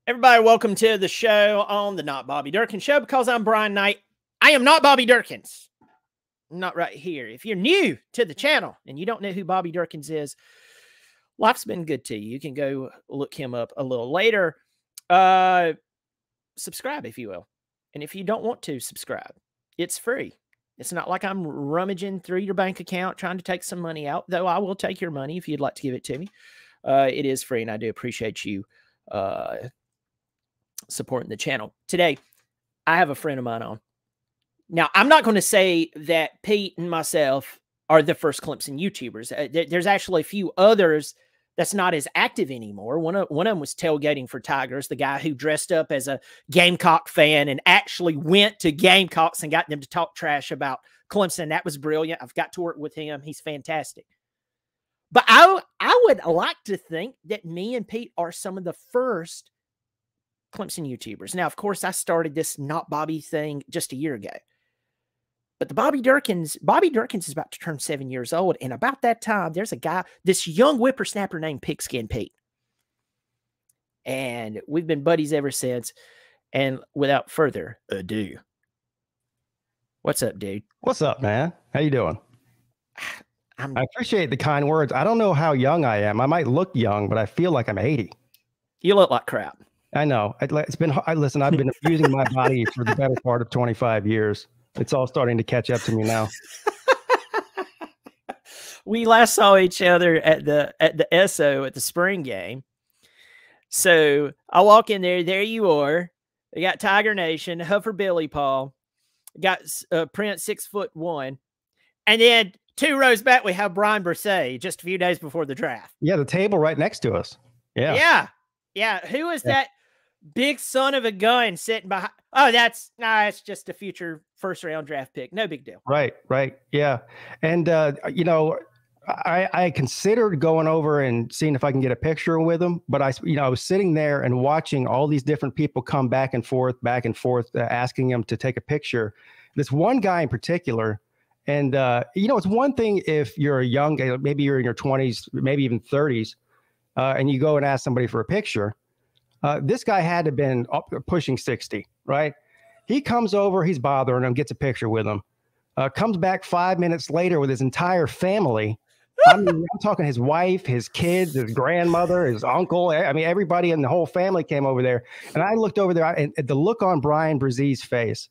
Everybody, welcome to the show on the Not Bobby Durkin Show. Because I'm Brian Knight, I am not Bobby Durkins. I'm not right here. If you're new to the channel and you don't know who Bobby Durkins is, life's been good to you. You can go look him up a little later. Subscribe, if you will. And if you don't want to subscribe, it's free. It's not like I'm rummaging through your bank account trying to take some money out, though I will take your money if you'd like to give it to me. It is free, and I do appreciate you supporting the channel. Today, I have a friend of mine on. Now, I'm not going to say that Pete and myself are the first Clemson YouTubers. There's actually a few others that's not as active anymore. One of them was Tailgating for Tigers, the guy who dressed up as a Gamecock fan and actually went to Gamecocks and got them to talk trash about Clemson. That was brilliant. I've got to work with him. He's fantastic. But I would like to think that me and Pete are some of the first Clemson YouTubers. Now, of course, I started this Not Bobby thing just a year ago. But the Bobby Durkins is about to turn 7 years old. And about that time, there's a guy, this young whippersnapper named Pigskin Pete. And we've been buddies ever since. And without further ado, what's up, dude? What's up, man? How you doing? I appreciate the kind words. I don't know how young I am. I might look young, but I feel like I'm 80. You look like crap. I know. It's been, listen, I've been abusing my body for the better part of 25 years. It's all starting to catch up to me now. We last saw each other at the SO at the spring game. So I walk in there. There you are. We got Tiger Nation, Huffer Billy Paul, got Prince 6'1", and then 2 rows back we have Brian Brsay just a few days before the draft. Yeah, the table right next to us. Yeah. Who is that big son of a gun sitting behind? Oh, it's just a future first-round draft pick. No big deal. Right. Yeah. And, you know, I considered going over and seeing if I can get a picture with him, but I was sitting there and watching all these different people come back and forth, asking him to take a picture. This one guy in particular, and, it's one thing if you're a young guy, maybe you're in your 20s, maybe even 30s, and you go and ask somebody for a picture. This guy had to have been pushing 60, right? He comes over, he's bothering him, gets a picture with him, comes back 5 minutes later with his entire family. I'm talking his wife, his kids, his grandmother, his uncle. I mean, everybody in the whole family came over there. And I looked over there, and the look on Brian Brzez's face,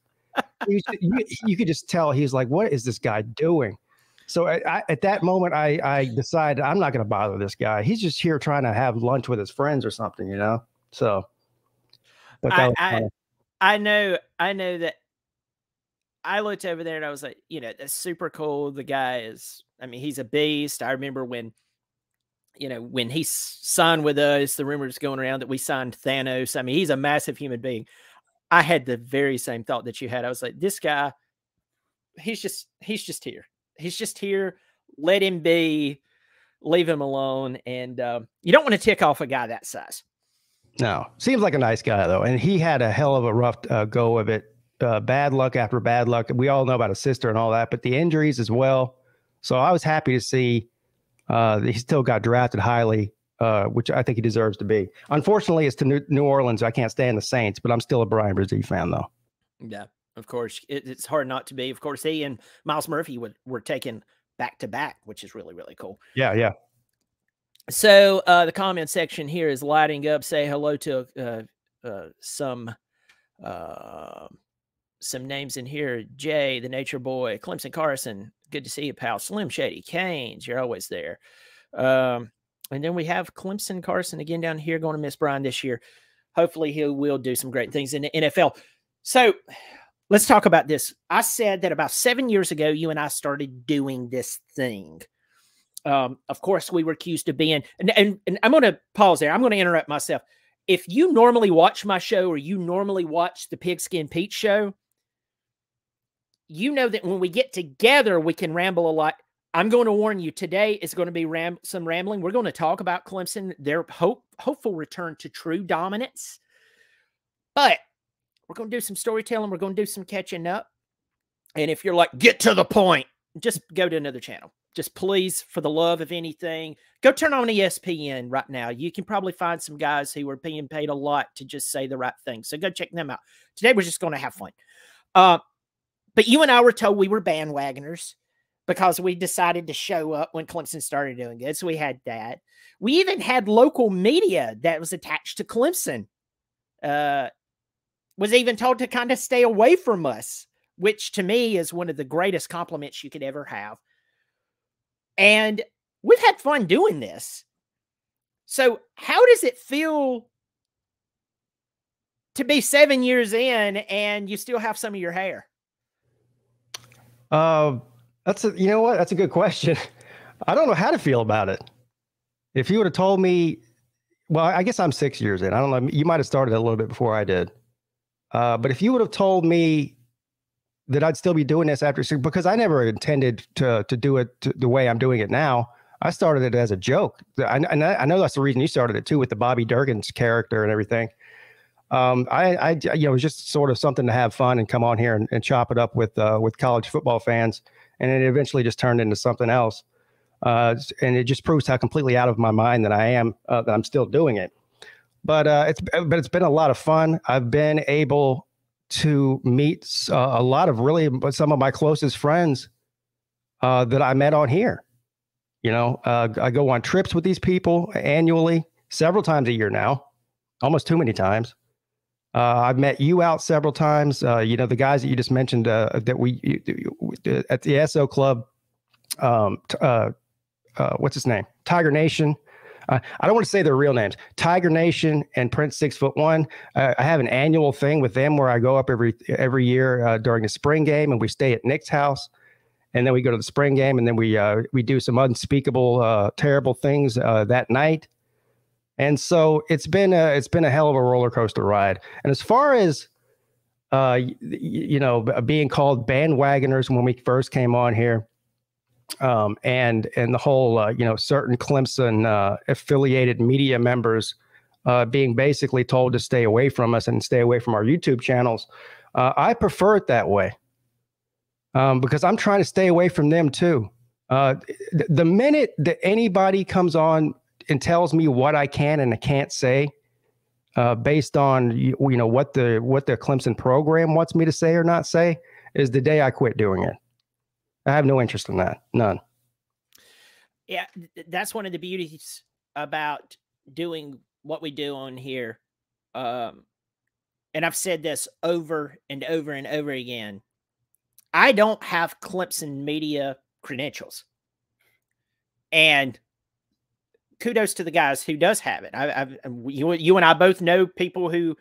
you could just tell he was like, what is this guy doing? So at that moment, I decided I'm not going to bother this guy. He's just here trying to have lunch with his friends or something, you know? So I know that I looked over there and I was like, that's super cool. The guy is, he's a beast. I remember when he signed with us, the rumors going around that we signed Thanos. He's a massive human being. I had the very same thought that you had. I was like, this guy, he's just here. He's just here. Let him be. Leave him alone. And you don't want to tick off a guy that size. No, seems like a nice guy though, and he had a hell of a rough go of it. Bad luck after bad luck. We all know about his sister and all that, but the injuries as well. So I was happy to see that he still got drafted highly, which I think he deserves to be. Unfortunately, it's to New Orleans. I can't stand the Saints, but I'm still a Brian Brzee fan though. Yeah, of course, it's hard not to be. Of course, he and Miles Murphy were taken back to back, which is really, really cool. Yeah. So the comment section here is lighting up. Say hello to some names in here. Jay, the Nature Boy, Clemson Carson. Good to see you, pal. Slim Shady, Canes, you're always there. And then we have Clemson Carson again down here. Going to miss Brian this year. Hopefully he will do some great things in the NFL. So let's talk about this. I said that about 7 years ago, you and I started doing this thing. Of course, we were accused of being, and I'm going to pause there. I'm going to interrupt myself. If you normally watch my show or you normally watch the Pigskin Pete show, you know that when we get together, we can ramble a lot. I'm going to warn you, today is going to be some rambling. We're going to talk about Clemson, their hopeful return to true dominance. But we're going to do some storytelling. We're going to do some catching up. And if you're like, get to the point, just go to another channel. Just please, for the love of anything, go turn on ESPN right now. You can probably find some guys who are being paid a lot to just say the right thing. So go check them out. Today we're just going to have fun. But you and I were told we were bandwagoners because we decided to show up when Clemson started doing good. So we had that. We even had local media that was attached to Clemson. Was even told to kind of stay away from us, which to me is one of the greatest compliments you could ever have. And we've had fun doing this. So how does it feel to be 7 years in and you still have some of your hair? You know what? That's a good question. I don't know how to feel about it. If you would have told me, well, I guess I'm 6 years in. I don't know. You might have started a little bit before I did. But if you would have told me that I'd still be doing this after, because I never intended to do it the way I'm doing it now. I started it as a joke. I know that's the reason you started it too, with the Bobby Durkin's character and everything. It was just sort of something to have fun and come on here and chop it up with college football fans. And it eventually just turned into something else. And it just proves how completely out of my mind that I am, that I'm still doing it. But it's been a lot of fun. I've been able to meet a lot of some of my closest friends that I met on here. I go on trips with these people annually, several times a year now, almost too many times. I've met you out several times. The guys that you just mentioned that we at the SO Club. What's his name? Tiger Nation. I don't want to say their real names. Tiger Nation and Prince 6'1". I have an annual thing with them where I go up every year during the spring game, and we stay at Nick's house, and then we go to the spring game, and then we do some unspeakable, terrible things that night. And so it's been a hell of a roller coaster ride. And as far as being called bandwagoners when we first came on here, and the whole certain Clemson affiliated media members being basically told to stay away from us and stay away from our YouTube channels, I prefer it that way because I'm trying to stay away from them too. The minute that anybody comes on and tells me what I can and I can't say, based on what the Clemson program wants me to say or not say, is the day I quit doing it. I have no interest in that. None. Yeah, that's one of the beauties about doing what we do on here. And I've said this over and over and over again. I don't have Clemson media credentials. And kudos to the guys who does have it. You and I both know people who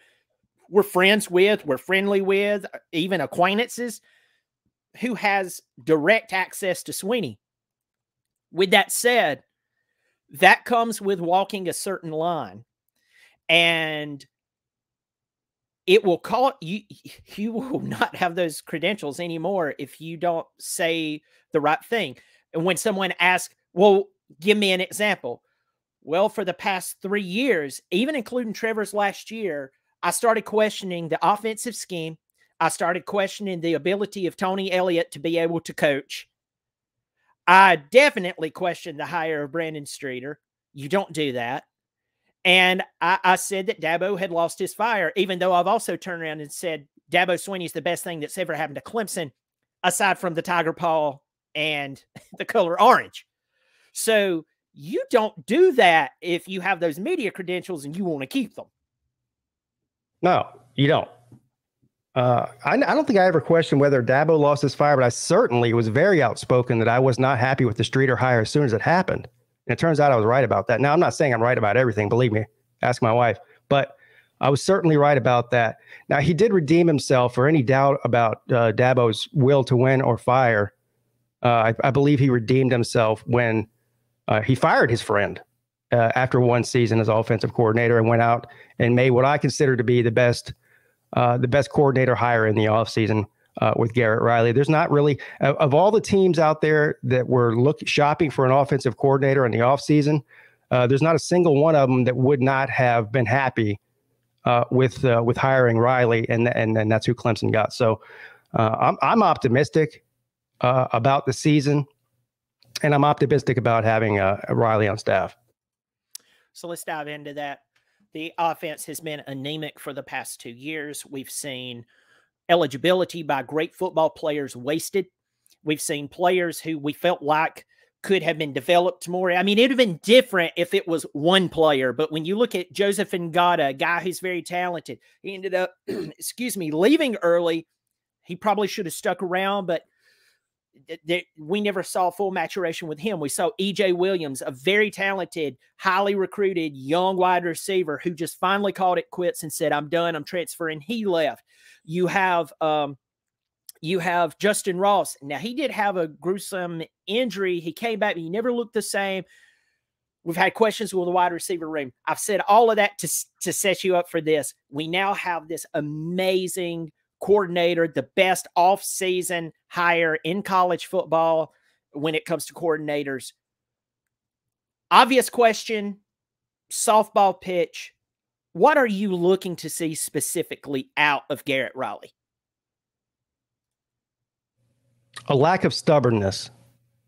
we're friends with, we're friendly with, even acquaintances, who has direct access to Sweeney. With that said, that comes with walking a certain line, and it will call you. You will not have those credentials anymore if you don't say the right thing. And when someone asks, well, give me an example. Well, for the past 3 years, even including Trevor's last year, I started questioning the offensive scheme. I started questioning the ability of Tony Elliott to be able to coach. I definitely questioned the hire of Brandon Streeter. You don't do that. And I said that Dabo had lost his fire, even though I've also turned around and said Dabo Swinney is the best thing that's ever happened to Clemson, aside from the tiger paw and the color orange. So you don't do that if you have those media credentials and you want to keep them. No, you don't. I don't think I ever questioned whether Dabo lost his fire, but I certainly was very outspoken that I was not happy with the Streeter hire as soon as it happened. And it turns out I was right about that. Now, I'm not saying I'm right about everything. Believe me, ask my wife. But I was certainly right about that. Now, he did redeem himself for any doubt about Dabo's will to win or fire. I believe he redeemed himself when he fired his friend after one season as offensive coordinator and went out and made what I consider to be the best coordinator hire in the offseason with Garrett Riley. There's not really, of all the teams out there that were shopping for an offensive coordinator in the offseason, there's not a single one of them that would not have been happy with hiring Riley, and that's who Clemson got. So I'm optimistic about the season. And I'm optimistic about having Riley on staff. So let's dive into that. The offense has been anemic for the past 2 years. We've seen eligibility by great football players wasted. We've seen players who we felt like could have been developed more. I mean, it would have been different if it was one player, but when you look at Joseph Ngata, a guy who's very talented, he ended up, leaving early. He probably should have stuck around, but we never saw full maturation with him. We saw E.J. Williams, a very talented, highly recruited young wide receiver who just finally called it quits and said, I'm done, I'm transferring. He left. You have Justin Ross. Now, he did have a gruesome injury. He came back, but he never looked the same. We've had questions with the wide receiver room. I've said all of that to set you up for this. We now have this amazing coordinator, the best off-season hire in college football when it comes to coordinators. Obvious question, softball pitch. What are you looking to see specifically out of Garrett Riley? A lack of stubbornness,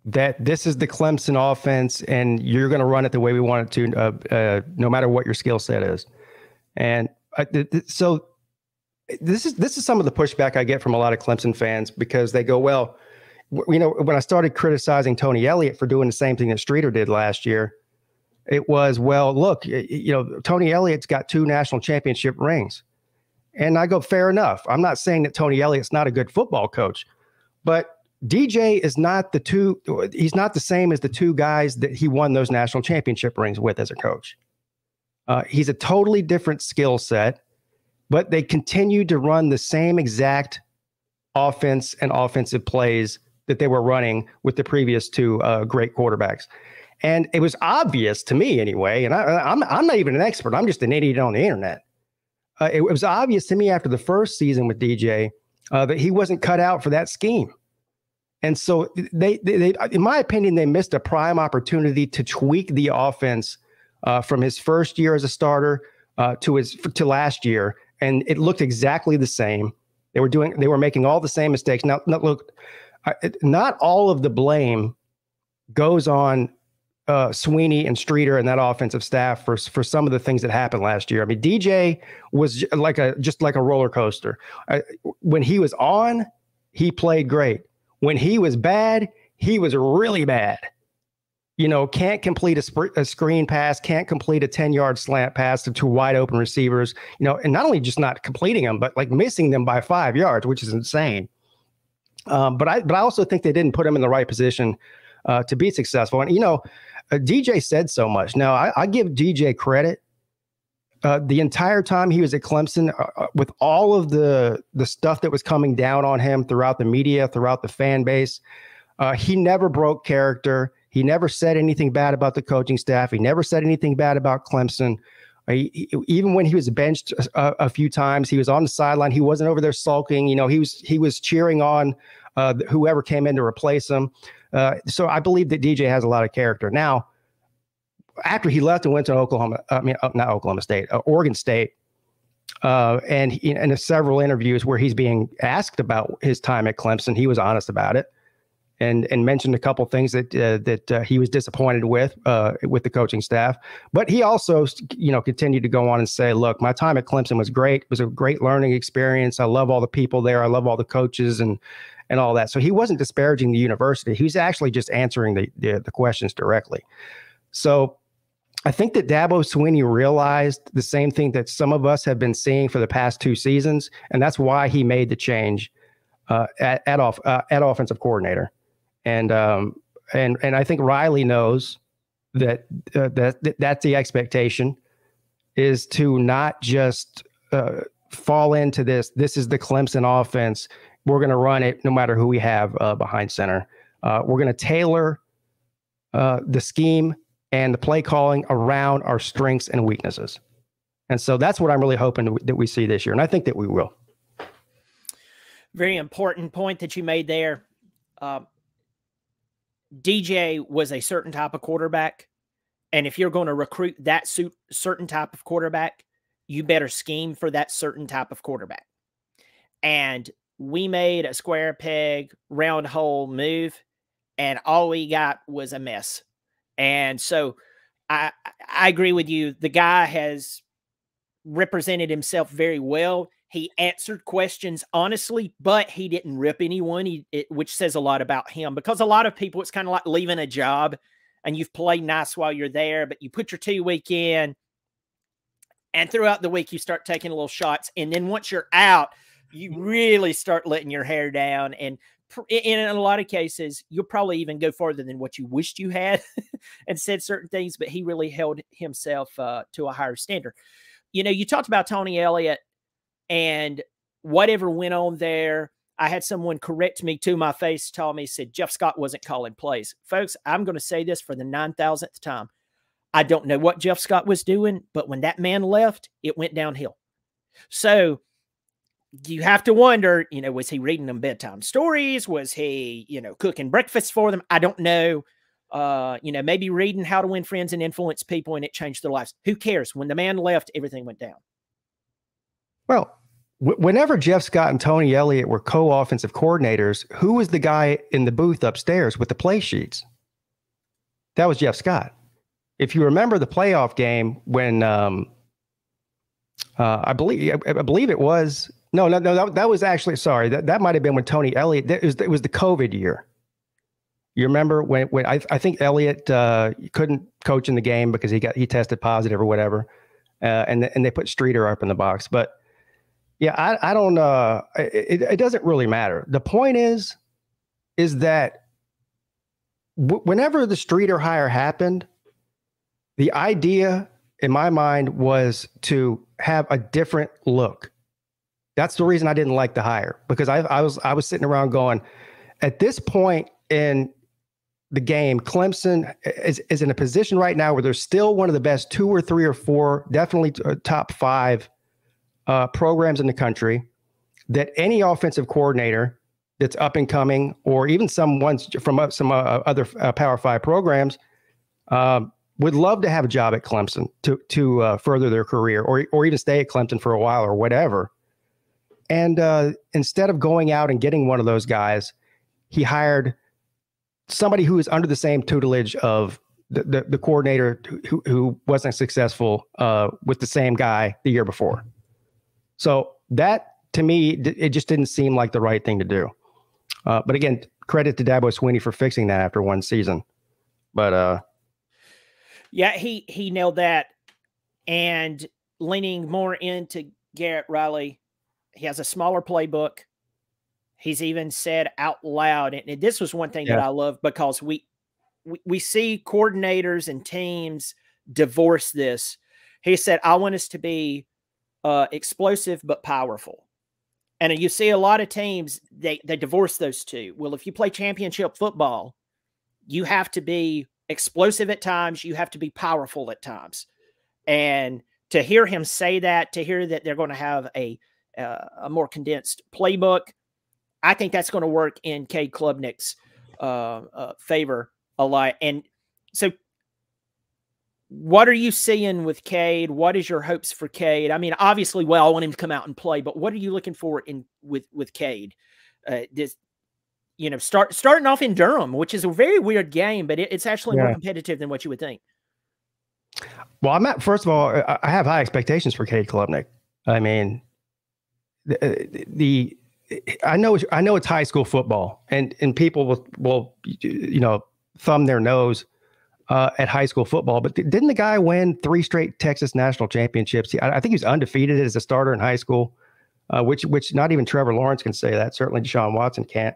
that this is the Clemson offense and you're going to run it the way we want it to, no matter what your skill set is. And so this is some of the pushback I get from a lot of Clemson fans, because they go, well, you know, when I started criticizing Tony Elliott for doing the same thing that Streeter did last year, it was, well, look, you know, Tony Elliott's got 2 national championship rings. And I go, fair enough. I'm not saying that Tony Elliott's not a good football coach, but DJ is not he's not the same as the 2 guys that he won those national championship rings with as a coach. He's a totally different skill set. But they continued to run the same exact offense and offensive plays that they were running with the previous 2 great quarterbacks. And it was obvious to me anyway, and I'm not even an expert. I'm just an idiot on the internet. It was obvious to me after the first season with DJ that he wasn't cut out for that scheme. And so they in my opinion, they missed a prime opportunity to tweak the offense from his first year as a starter to last year. And it looked exactly the same. They were making all the same mistakes. Now look, not all of the blame goes on Sweeney and Streeter and that offensive staff for some of the things that happened last year. I mean, DJ was just like a roller coaster. When he was on, he played great. When he was bad, he was really bad. You know, can't complete a screen pass, can't complete a 10-yard slant pass to 2 wide open receivers, you know, and not only just not completing them, but like missing them by 5 yards, which is insane. But I also think they didn't put him in the right position to be successful. And, you know, DJ said so much. Now, I give DJ credit. The entire time he was at Clemson, with all of the stuff that was coming down on him throughout the media, throughout the fan base, he never broke character. He never said anything bad about the coaching staff. He never said anything bad about Clemson. Even when he was benched a few times, he was on the sideline. He wasn't over there sulking. You know, he was cheering on whoever came in to replace him. So I believe that DJ has a lot of character. Now, after he left and went to Oregon State, and in several interviews where he's being asked about his time at Clemson, he was honest about it. And mentioned a couple things that he was disappointed with the coaching staff. But he also, you know, continued to go on and say, look, my time at Clemson was great. It was a great learning experience. I love all the people there. I love all the coaches and all that. So he wasn't disparaging the university. He was actually just answering the questions directly. So I think that Dabo Swinney realized the same thing that some of us have been seeing for the past 2 seasons. And that's why he made the change at offensive coordinator. And I think Riley knows that that's the expectation, is to not just fall into this. This is the Clemson offense. We're going to run it no matter who we have behind center. We're going to tailor the scheme and the play calling around our strengths and weaknesses. And so that's what I'm really hoping that we see this year. And I think that we will. Very important point that you made there. DJ was a certain type of quarterback. And if you're going to recruit that certain type of quarterback, you better scheme for that certain type of quarterback. And we made a square peg, round hole move. and all we got was a mess. And so I agree with you. The guy has represented himself very well. He answered questions honestly, but he didn't rip anyone, which says a lot about him, because a lot of people, it's kind of like leaving a job and you've played nice while you're there, but you put your 2-week in and throughout the week you start taking little shots. And then once you're out, you really start letting your hair down. And in a lot of cases, you'll probably even go farther than what you wished you had and said certain things, but he really held himself to a higher standard. You know, you talked about Tony Elliott and whatever went on there. I had someone correct me to my face, told me, said Jeff Scott wasn't calling plays. Folks, I'm going to say this for the 9,000th time. I don't know what Jeff Scott was doing, but when that man left, it went downhill. So you have to wonder, you know, was he reading them bedtime stories? Was he, you know, cooking breakfast for them? I don't know. You know, maybe reading How to Win Friends and Influence People, and it changed their lives. Who cares? When the man left, everything went down. Well, whenever Jeff Scott and Tony Elliott were co-offensive coordinators, who was the guy in the booth upstairs with the play sheets? That was Jeff Scott. If you remember the playoff game when I believe it was that was actually, sorry, that might have been when Tony Elliott, it was the COVID year. You remember when I think Elliott couldn't coach in the game because he tested positive or whatever, and they put Streeter up in the box. But yeah, I don't it doesn't really matter. The point is that whenever the Streeter hire happened, the idea in my mind was to have a different look. That's the reason I didn't like the hire, because I was sitting around going, at this point in the game, Clemson is in a position right now where they're still one of the best 2 or 3 or 4, definitely top 5 programs in the country, that any offensive coordinator that's up and coming, or even some ones from some other Power 5 programs, would love to have a job at Clemson to further their career, or even stay at Clemson for a while or whatever. And instead of going out and getting one of those guys, he hired somebody who is under the same tutelage of the coordinator who wasn't successful with the same guy the year before. So that, to me, it just didn't seem like the right thing to do. But again, credit to Dabo Swinney for fixing that after one season. But yeah, he nailed that. And leaning more into Garrett Riley, he has a smaller playbook. He's even said out loud, and this was one thing that I love, because we see coordinators and teams divorce this. He said, I want us to be explosive but powerful. And you see a lot of teams, they divorce those two. Well, if you play championship football, you have to be explosive at times. You have to be powerful at times. And to hear him say that, to hear that they're going to have a more condensed playbook, I think that's going to work in Cade Klubnik's favor a lot. And so what are you seeing with Cade? What is your hopes for Cade? I mean, obviously, well, I want him to come out and play, but what are you looking for with Cade? Starting off in Durham, which is a very weird game, but it's actually more competitive than what you would think. Well, first of all, I have high expectations for Cade Klubnik. I mean, I know it's high school football, and people will thumb their nose at high school football, but didn't the guy win 3 straight Texas national championships? I think he was undefeated as a starter in high school, which not even Trevor Lawrence can say that. Certainly Deshaun Watson can't.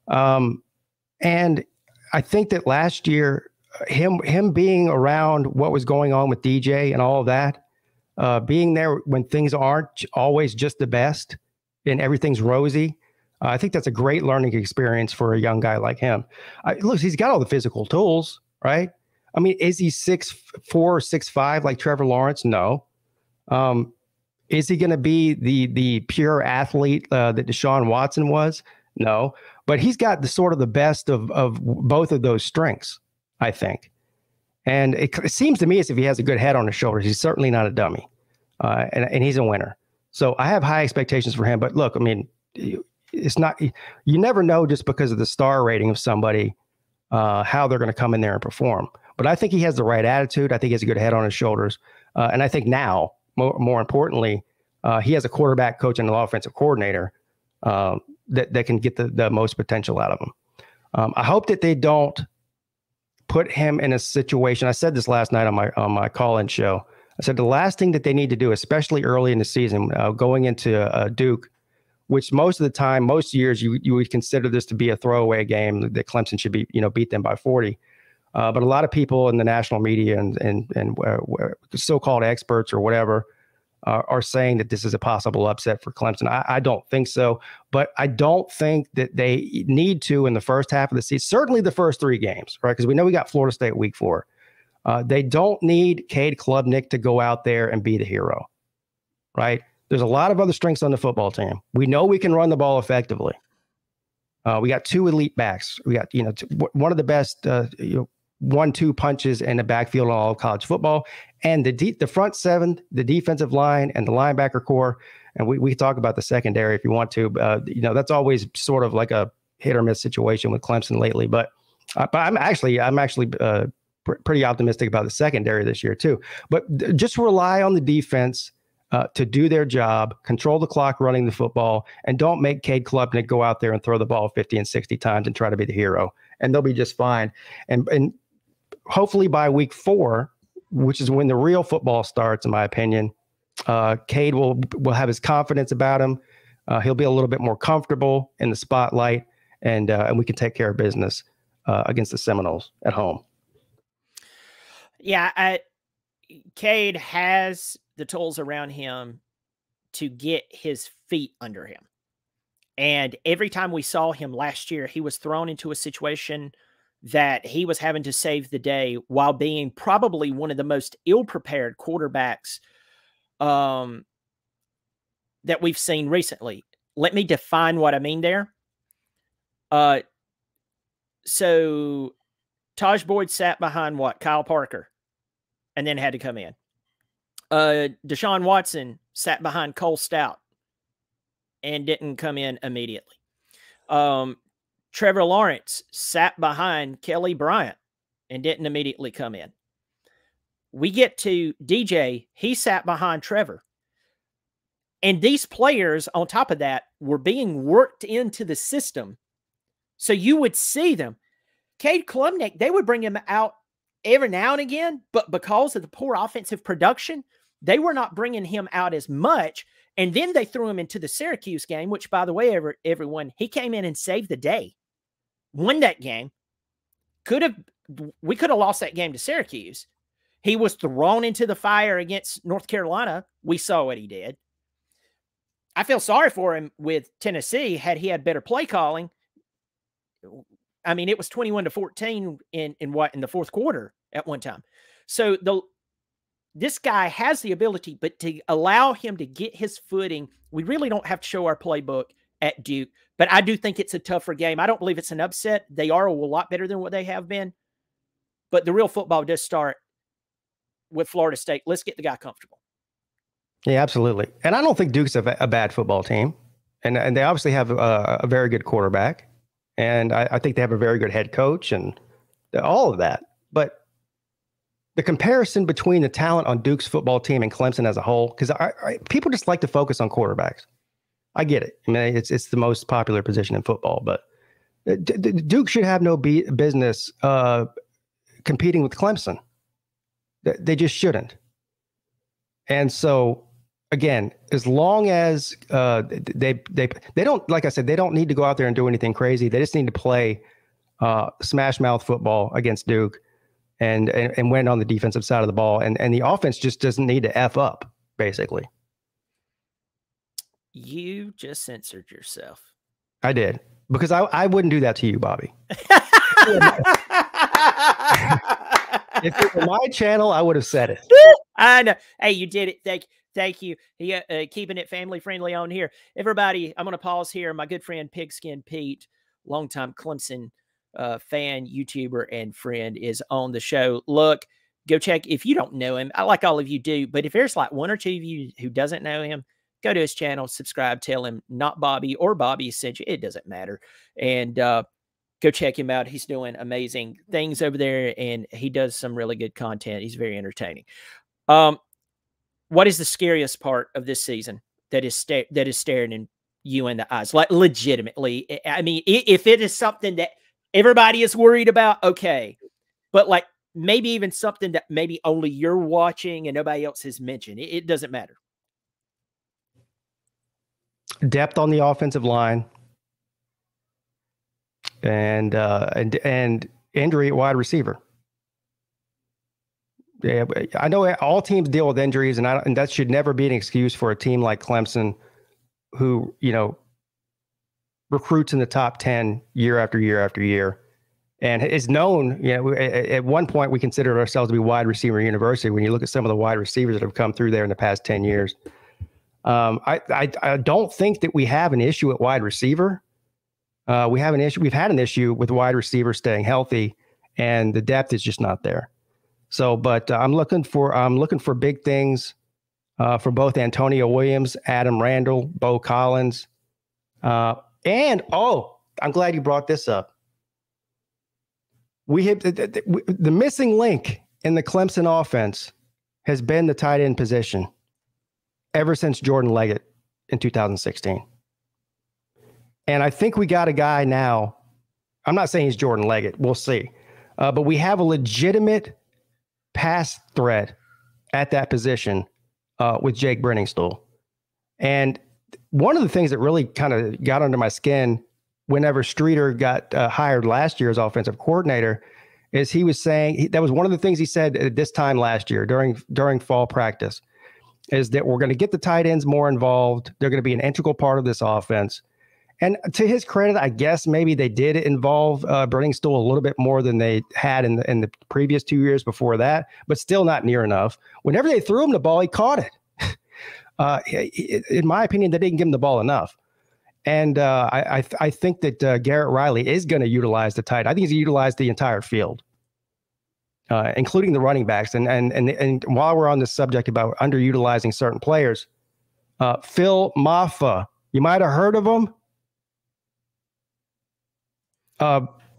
And I think that last year, him being around what was going on with DJ and all of that, being there when things aren't always just the best and everything's rosy, I think that's a great learning experience for a young guy like him. Look, he's got all the physical tools, right? I mean, is he 6'4", 6'5" like Trevor Lawrence? No. Is he going to be the pure athlete that Deshaun Watson was? No. But he's got the best of both of those strengths, I think. And it seems to me as if he has a good head on his shoulders. He's certainly not a dummy, and he's a winner. So I have high expectations for him. But look, I mean, it's not, you never know just because of the star rating of somebody how they're going to come in there and perform. But I think he has the right attitude. I think he has a good head on his shoulders. And I think now, more importantly, he has a quarterback coach and an offensive coordinator that can get the most potential out of him. I hope that they don't put him in a situation. I said this last night on my call-in show. I said the last thing that they need to do, especially early in the season, going into Duke, which most of the time, most years, you would consider this to be a throwaway game that Clemson should be, beat them by 40. But a lot of people in the national media and so-called experts or whatever are saying that this is a possible upset for Clemson. I don't think so, but I don't think that they need to in the first half of the season. Certainly the first 3 games, right? Because we know we got Florida State week 4. They don't need Cade Klubnik to go out there and be the hero, right? There's a lot of other strengths on the football team. We know we can run the ball effectively. We got 2 elite backs. We got, one of the best, 1-2 punches in the backfield on all college football, and the front 7, the defensive line, and the linebacker core. And we talk about the secondary if you want to. That's always sort of like a hit or miss situation with Clemson lately. But I'm actually pretty optimistic about the secondary this year too. But just rely on the defense to do their job, control the clock running the football, and don't make Cade Klubnik go out there and throw the ball 50 and 60 times and try to be the hero. And they'll be just fine. And hopefully by week 4, which is when the real football starts, in my opinion, Cade will have his confidence about him. He'll be a little bit more comfortable in the spotlight, and we can take care of business against the Seminoles at home. Yeah, Cade has the tools around him to get his feet under him. And every time we saw him last year, he was thrown into a situation that he was having to save the day while being probably one of the most ill-prepared quarterbacks that we've seen recently. Let me define what I mean there. So Taj Boyd sat behind Kyle Parker, and then had to come in. Deshaun Watson sat behind Cole Stout and didn't come in immediately. Trevor Lawrence sat behind Kelly Bryant and didn't immediately come in. We get to DJ, he sat behind Trevor. And these players, on top of that, were being worked into the system. So you would see them. Cade Klubnik, they would bring him out every now and again, but because of the poor offensive production, they were not bringing him out as much. And then they threw him into the Syracuse game, which, by the way, everyone, he came in and saved the day, won that game. We could have lost that game to Syracuse. He was thrown into the fire against North Carolina. We saw what he did. I feel sorry for him with Tennessee. Had he had better play calling, I mean, it was 21-14 in the fourth quarter at one time. So this guy has the ability, but to allow him to get his footing, we really don't have to show our playbook at Duke. But I do think it's a tougher game. I don't believe it's an upset. They are a lot better than what they have been. But the real football does start with Florida State. Let's get the guy comfortable. Yeah, absolutely. And I don't think Duke's a bad football team. And they obviously have a very good quarterback. And I think they have a very good head coach and all of that. But the comparison between the talent on Duke's football team and Clemson as a whole, because people just like to focus on quarterbacks. I get it. I mean, it's the most popular position in football, but Duke should have no business competing with Clemson. They just shouldn't. And so, again, as long as they don't, like I said, they don't need to go out there and do anything crazy. They just need to play smash mouth football against Duke and win on the defensive side of the ball. And the offense just doesn't need to F up, basically. You just censored yourself. I did, because I wouldn't do that to you, Bobby. If it were my channel, I would have said it. I know. Hey, you did it. Thank you. Keeping it family friendly on here. Everybody, I'm going to pause here. My good friend Pigskin Pete, longtime Clemson fan, YouTuber, and friend, is on the show. Look, go check. If you don't know him, I like all of you do, but if there's like one or two of you who doesn't know him, go to his channel, subscribe, tell him not Bobby or Bobby sent you. It doesn't matter. And Go check him out. He's doing amazing things over there, and he does some really good content. He's very entertaining. What is the scariest part of this season that is staring you in the eyes? Like, legitimately, I mean, if it is something that everybody is worried about, okay. But like maybe even something that maybe only you're watching and nobody else has mentioned. It doesn't matter. Depth on the offensive line, and injury at wide receiver. Yeah, I know all teams deal with injuries, and that should never be an excuse for a team like Clemson, who, you know, recruits in the top 10 year after year after year, and is known. You know, at one point we considered ourselves to be wide receiver university. When you look at some of the wide receivers that have come through there in the past 10 years, I don't think that we have an issue at wide receiver. We have an issue. We've had an issue with wide receivers staying healthy, and the depth is just not there. So, but I'm looking for big things for both Antonio Williams, Adam Randall, Bo Collins, and I'm glad you brought this up. We have the missing link in the Clemson offense has been the tight end position ever since Jordan Leggett in 2016. And I think we got a guy now. I'm not saying he's Jordan Leggett. We'll see. But we have a legitimate pass threat at that position with Jake Brenningstool. And one of the things that really kind of got under my skin whenever Streeter got hired last year as offensive coordinator is he was saying that was one of the things he said at this time last year during fall practice is that we're going to get the tight ends more involved. They're going to be an integral part of this offense. And to his credit, I guess maybe they did involve Brenningstool a little bit more than they had in the previous 2 years before that, but still not near enough. Whenever they threw him the ball, he caught it. In my opinion, they didn't give him the ball enough. And I think that Garrett Riley is going to utilize the tight. I think he's going to utilize the entire field, including the running backs. And while we're on this subject about underutilizing certain players, Phil Maffa, you might have heard of him.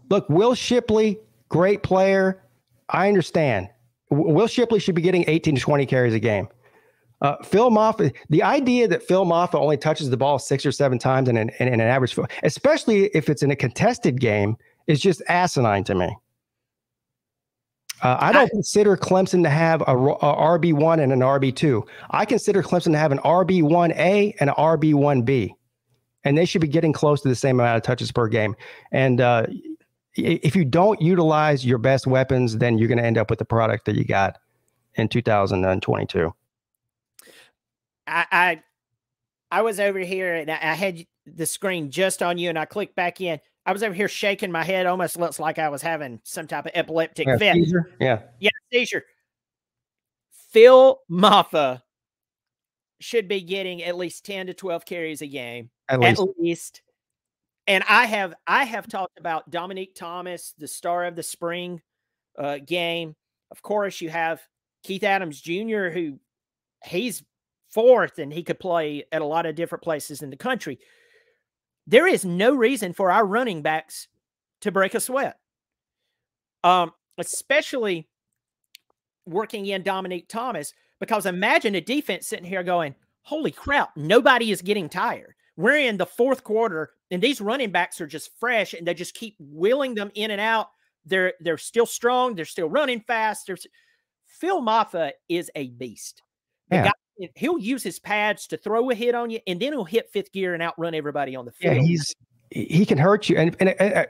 Look, Will Shipley, great player. I understand. Will Shipley should be getting 18 to 20 carries a game. Phil Maffa, the idea that Phil Maffa only touches the ball 6 or 7 times in an average, especially if it's in a contested game, is just asinine to me. I don't consider Clemson to have a RB1 and an RB2. I consider Clemson to have an RB1A and an RB1B. And they should be getting close to the same amount of touches per game. And if you don't utilize your best weapons, then you're going to end up with the product that you got in 2022. I was over here and I had the screen just on you and I clicked back in. I was over here shaking my head. Almost looks like I was having some type of epileptic fit. Seizure? Yeah, seizure. Phil Maffa should be getting at least 10 to 12 carries a game. At least. And I have talked about Dominique Thomas, the star of the spring game. Of course, you have Keith Adams Jr., who he's fourth and he could play at a lot of different places in the country. There is no reason for our running backs to break a sweat, especially working in Dominique Thomas, because imagine a defense sitting here going, holy crap, nobody is getting tired. We're in the fourth quarter, and these running backs are just fresh, and they just keep wheeling them in and out. They're still strong. They're still running fast. Phil Maffa is a beast. The guy, he'll use his pads to throw a hit on you, and then he'll hit fifth gear and outrun everybody on the field. Yeah, he can hurt you, and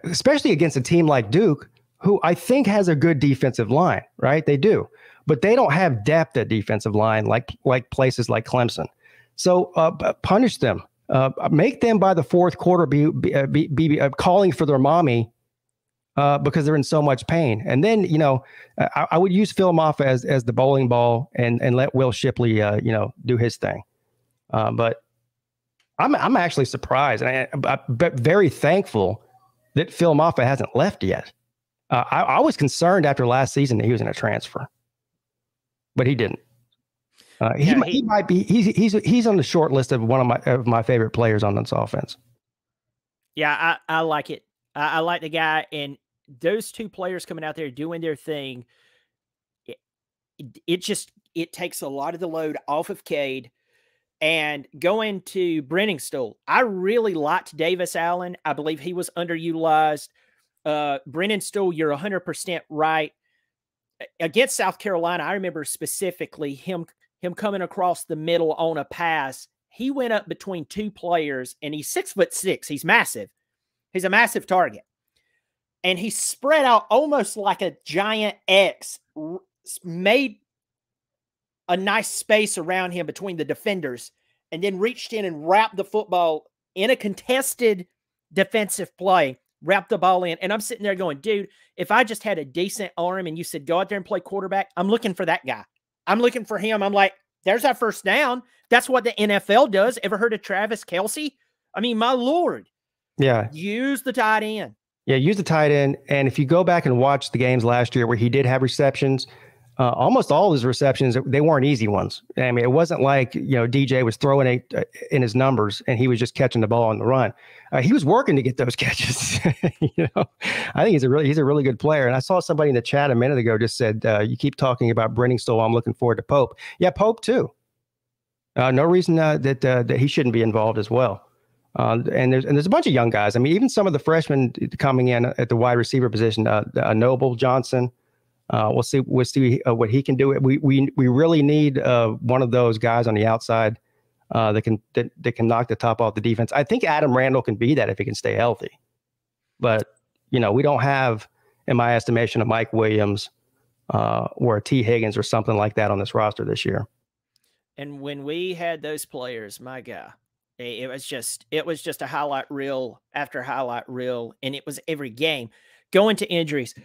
especially against a team like Duke, who I think has a good defensive line, right? They do, but they don't have depth at defensive line like places like Clemson. So punish them. Make them by the fourth quarter be calling for their mommy because they're in so much pain. And then, I would use Phil Maffa as the bowling ball and let Will Shipley, do his thing. But I'm actually surprised and but very thankful that Phil Maffa hasn't left yet. I was concerned after last season that he was going to transfer, but he didn't. He might be. He's on the short list of one of my favorite players on this offense. Yeah, I like it. I like the guy, and those two players coming out there doing their thing. It takes a lot of the load off of Cade. And going to Brenningstool, I really liked Davis Allen. I believe he was underutilized. Brenningstool, you're 100% right. Against South Carolina, I remember specifically him coming across the middle on a pass. He went up between two players, and he's 6'6". He's massive. He's a massive target. And he spread out almost like a giant X, made a nice space around him between the defenders, and then reached in and wrapped the football in a contested defensive play, wrapped the ball in. And I'm sitting there going, dude, if I just had a decent arm and you said, go out there and play quarterback, I'm looking for that guy. I'm looking for him. I'm like, there's our first down. That's what the NFL does. Ever heard of Travis Kelce? I mean, my Lord. Yeah. Use the tight end. Yeah, use the tight end. And if you go back and watch the games last year where he did have receptions, almost all of his receptions, they weren't easy ones. I mean, it wasn't like, DJ was throwing in his numbers and he was just catching the ball on the run. He was working to get those catches. I think he's a really good player. And I saw somebody in the chat a minute ago just said, you keep talking about Brenningstool. I'm looking forward to Pope. Yeah, Pope too. No reason that he shouldn't be involved as well. And there's a bunch of young guys. I mean, even some of the freshmen coming in at the wide receiver position, Noble Johnson. We'll see what he can do. We really need one of those guys on the outside that can knock the top off the defense. I think Adam Randall can be that if he can stay healthy. But we don't have, in my estimation, a Mike Williams or a T. Higgins or something like that on this roster this year. And when we had those players, my God, it was just a highlight reel after highlight reel, and it was every game. Going to injuries,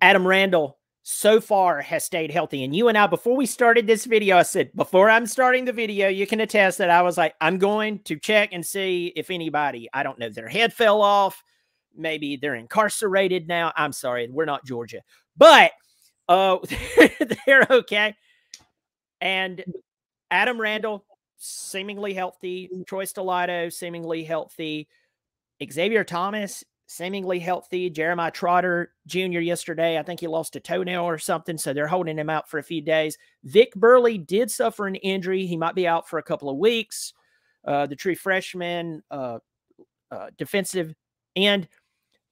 Adam Randall so far has stayed healthy. And you and I, before we started this video, I said, before I'm starting the video, you can attest that I was like, I'm going to check and see if anybody, I don't know, their head fell off. Maybe they're incarcerated now. I'm sorry, we're not Georgia. But they're okay. And Adam Randall, seemingly healthy. Troy Stellato, seemingly healthy. Xavier Thomas, seemingly healthy. Jeremiah Trotter Jr. yesterday, I think he lost a toenail or something, so they're holding him out for a few days. Vic Burley did suffer an injury. He might be out for a couple of weeks. The true freshman, defensive end.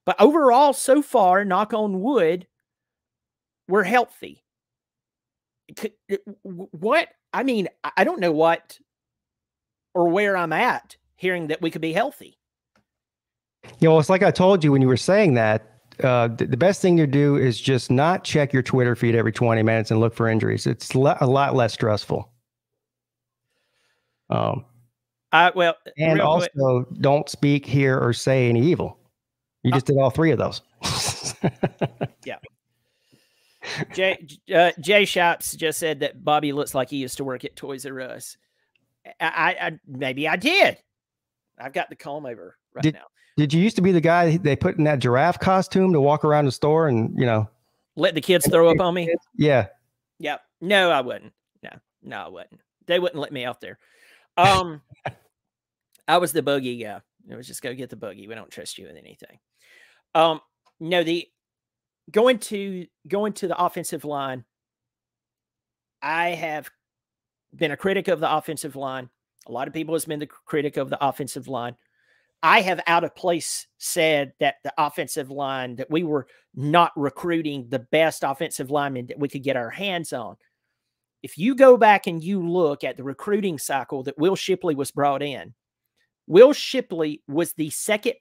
But overall, so far, knock on wood, we're healthy. What? I mean, I don't know what or where I'm at hearing that we could be healthy. Well, it's like I told you when you were saying that, the best thing to do is just not check your Twitter feed every 20 minutes and look for injuries. It's a lot less stressful. And also don't speak, hear, or say any evil. You just did all three of those. Yeah. Jay Shops just said that Bobby looks like he used to work at Toys R Us. Maybe I did. I've got the comb over now. Did you used to be the guy they put in that giraffe costume to walk around the store and, let the kids throw up on me? Yeah. Yeah. No, I wouldn't. No, I wouldn't. They wouldn't let me out there. I was the buggy guy. It was just go get the buggy. We don't trust you with anything. No, going to the offensive line. I have been a critic of the offensive line. A lot of people has been the critic of the offensive line. I have out of place said that the offensive line, that we were not recruiting the best offensive linemen that we could get our hands on. If you go back and you look at the recruiting cycle that Will Shipley was brought in, Will Shipley was the second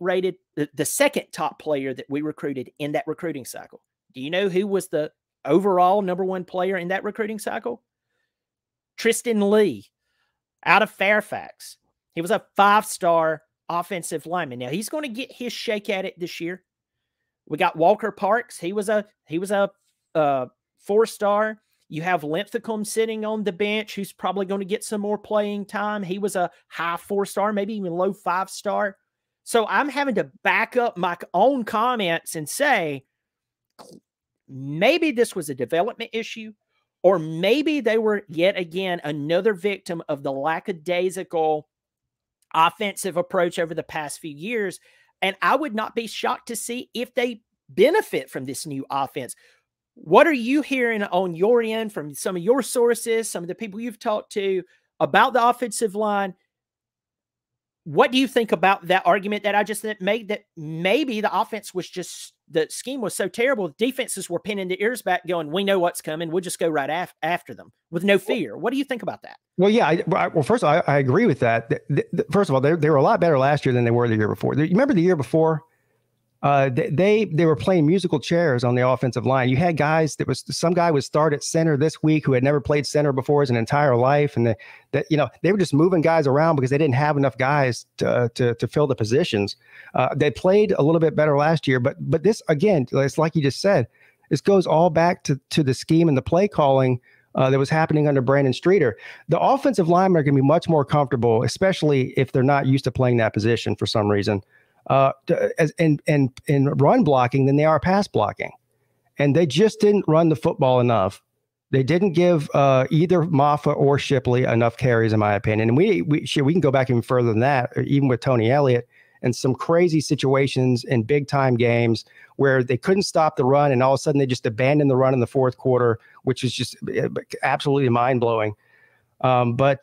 top player that we recruited in that recruiting cycle. Do you know who was the overall #1 player in that recruiting cycle? Tristan Lee out of Fairfax. He was a 5-star offensive lineman. Now he's going to get his shake at it this year. We got Walker Parks. He was a 4-star. You have Linthicum sitting on the bench, who's probably going to get some more playing time. He was a high 4-star, maybe even low 5-star. So I'm having to back up my own comments and say, maybe this was a development issue, or maybe they were yet again another victim of the lackadaisical offensive approach over the past few years. And I would not be shocked to see if they benefit from this new offense. What are you hearing on your end from some of your sources, some of the people you've talked to about the offensive line? What do you think about that argument that I just made, that maybe the offense was just, the scheme was so terrible, defenses were pinning their ears back going, we know what's coming, we'll just go right after them with no fear? What do you think about that? Well, yeah. Well, first of all, I agree with that. First of all, they were a lot better last year than they were the year before. You remember the year before? They were playing musical chairs on the offensive line. You had guys some guy would start at center this week who had never played center before his entire life, and they were just moving guys around because they didn't have enough guys to fill the positions. They played a little bit better last year, but this, again, it's like you just said, this goes all back to the scheme and the play calling that was happening under Brandon Streeter. The offensive linemen are going to be much more comfortable, especially if they're not used to playing that position for some reason, in run blocking than they are pass blocking. And they just didn't run the football enough. They didn't give either Maffa or Shipley enough carries, in my opinion. And we can go back even further than that, even with Tony Elliott, and some crazy situations in big time games where they couldn't stop the run, and all of a sudden they just abandoned the run in the fourth quarter, which is just absolutely mind blowing. My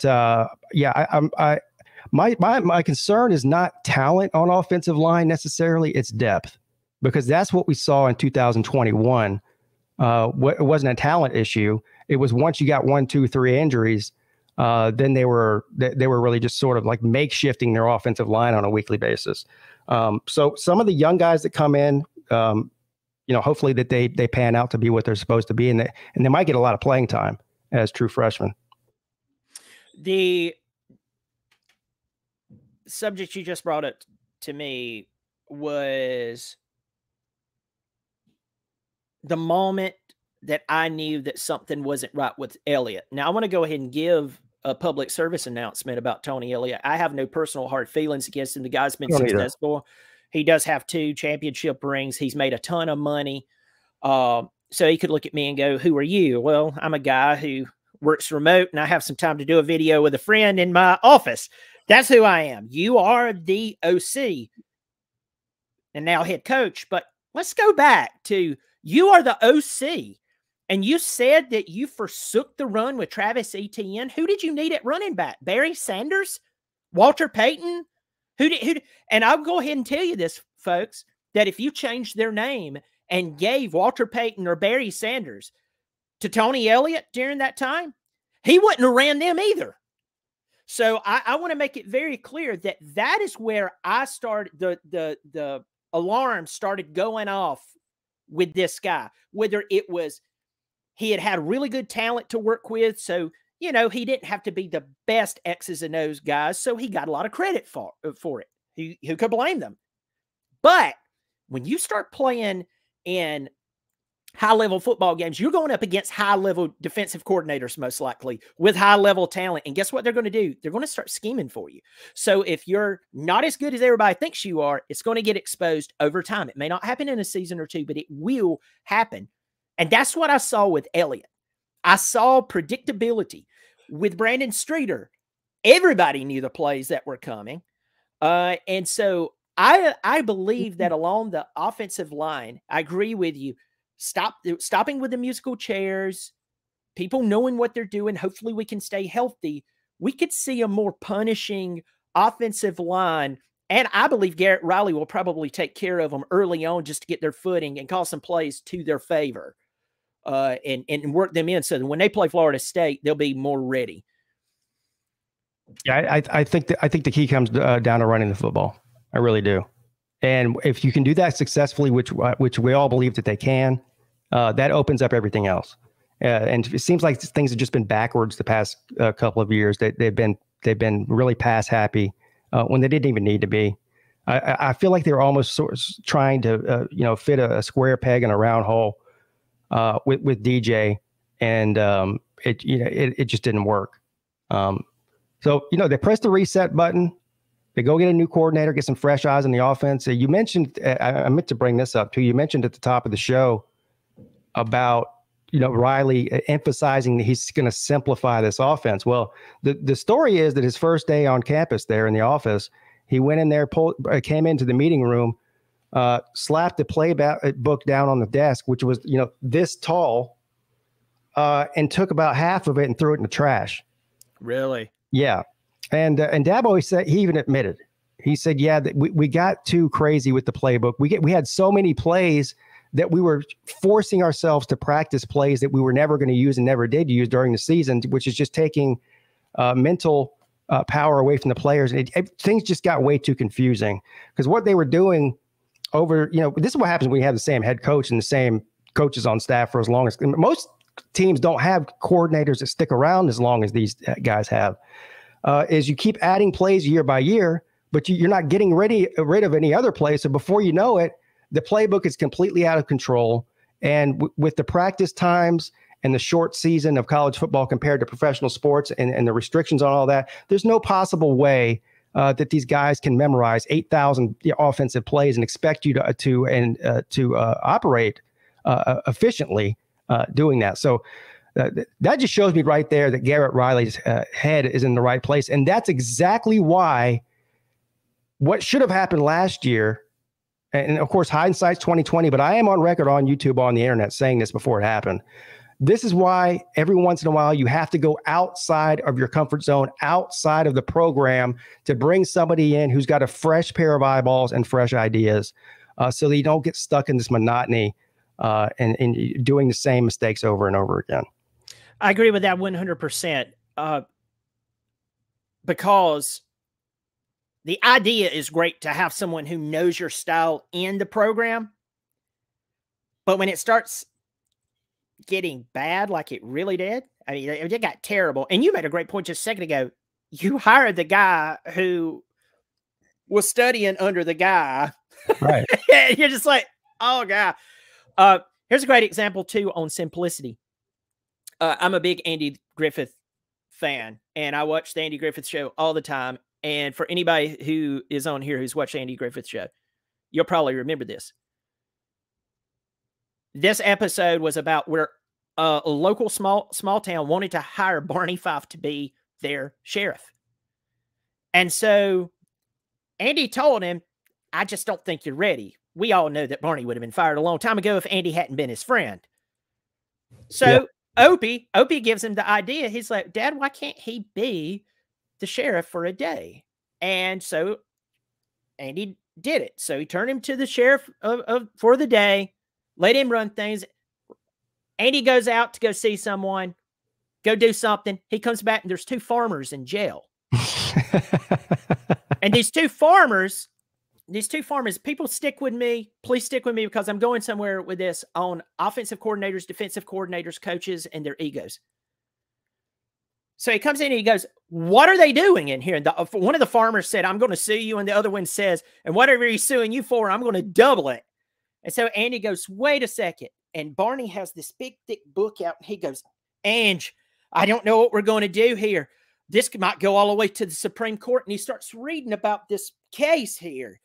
concern is not talent on offensive line necessarily; it's depth, because that's what we saw in 2021. It wasn't a talent issue. It was once you got 1, 2, 3 injuries, then they were really just sort of like makeshifting their offensive line on a weekly basis. So some of the young guys that come in, hopefully that they pan out to be what they're supposed to be, and they might get a lot of playing time as true freshmen. The subject you just brought up to me was the moment that I knew that something wasn't right with Elliott. Now, I want to go ahead and give a public service announcement about Tony Elliott. I have no personal hard feelings against him. The guy's been successful. He does have 2 championship rings. He's made a ton of money. So he could look at me and go, who are you? Well, I'm a guy who works remote, and I have some time to do a video with a friend in my office. That's who I am. You are the OC and now head coach. But let's go back to, you are the OC, and you said that you forsook the run with Travis Etienne. Who did you need at running back? Barry Sanders? Walter Payton? And I'll go ahead and tell you this, folks, that if you changed their name and gave Walter Payton or Barry Sanders to Tony Elliott during that time, he wouldn't have ran them either. So I want to make it very clear that that is where I started, the alarm started going off with this guy, whether it was he had really good talent to work with. So, he didn't have to be the best X's and O's guys. So he got a lot of credit for it. Who could blame them? But when you start playing in high-level football games, you're going up against high-level defensive coordinators, most likely, with high-level talent. And guess what they're going to do? They're going to start scheming for you. So if you're not as good as everybody thinks you are, it's going to get exposed over time. It may not happen in a season or two, but it will happen. And that's what I saw with Elliott. I saw predictability. With Brandon Streeter, everybody knew the plays that were coming. And so I believe that along the offensive line, I agree with you, stopping with the musical chairs, people knowing what they're doing, hopefully we can stay healthy. We could see a more punishing offensive line, and I believe Garrett Riley will probably take care of them early on just to get their footing and call some plays to their favor, and work them in so that when they play Florida State, they'll be more ready. Yeah, I think the key comes down to running the football. I really do. And if you can do that successfully, which we all believe that they can, that opens up everything else. And it seems like things have just been backwards the past couple of years. They've been really pass happy when they didn't even need to be. I feel like they're almost sort of trying to fit a square peg in a round hole with DJ, and it just didn't work. So they press the reset button. They go get a new coordinator, get some fresh eyes on the offense. You mentioned, I meant to bring this up too. You mentioned at the top of the show about, Riley emphasizing that he's going to simplify this offense. Well, the story is that his first day on campus there in the office, He went in there, came into the meeting room, slapped the book down on the desk, which was, this tall, and took about half of it and threw it in the trash. Really? Yeah. And Dabo always said, he even admitted, he said, yeah, that we got too crazy with the playbook. We had so many plays that we were forcing ourselves to practice plays that we were never going to use and never did use during the season, which is just taking mental power away from the players. And things just got way too confusing because what they were doing over, this is what happens when you have the same head coach and the same coaches on staff for as long as most teams don't have coordinators that stick around as long as these guys have, is you keep adding plays year by year, but you're not getting rid of any other plays. So before you know it, the playbook is completely out of control. And with the practice times and the short season of college football compared to professional sports and the restrictions on all that, there's no possible way that these guys can memorize 8,000 offensive plays and expect you to operate efficiently doing that. So that just shows me right there that Garrett Riley's head is in the right place. And that's exactly why what should have happened last year, and of course, hindsight's 2020, but I am on record on YouTube, on the internet, saying this before it happened. This is why every once in a while you have to go outside of your comfort zone, outside of the program, to bring somebody in who's got a fresh pair of eyeballs and fresh ideas, so that you don't get stuck in this monotony and doing the same mistakes over and over again. I agree with that 100%, because the idea is great to have someone who knows your style in the program. But when it starts getting bad like it really did, I mean, it got terrible. And you made a great point just a second ago. You hired the guy who was studying under the guy. Right. You're just like, oh, God. Here's a great example, too, on simplicity. I'm a big Andy Griffith fan, and I watch the Andy Griffith show all the time. And for anybody who is on here who's watched Andy Griffith show, you'll probably remember this. This episode was about where a local small town wanted to hire Barney Fife to be their sheriff. And so Andy told him, I just don't think you're ready. We all know that Barney would have been fired a long time ago if Andy hadn't been his friend. So Opie gives him the idea. He's like, Dad, why can't he be the sheriff for a day? And so Andy did it. So he turned him to the sheriff for the day, let him run things. Andy goes out to go see someone, go do something. He comes back and there's 2 farmers in jail. And these two farmers, people stick with me. Please stick with me because I'm going somewhere with this on offensive coordinators, defensive coordinators, coaches, and their egos. So he comes in and he goes, what are they doing in here? And one of the farmers said, I'm going to sue you. And the other one says, and whatever he's suing you for, I'm going to double it. And so Andy goes, wait a second. And Barney has this big, thick book out. And he goes, Ange, I don't know what we're going to do here. This might go all the way to the Supreme Court. And he starts reading about this case here.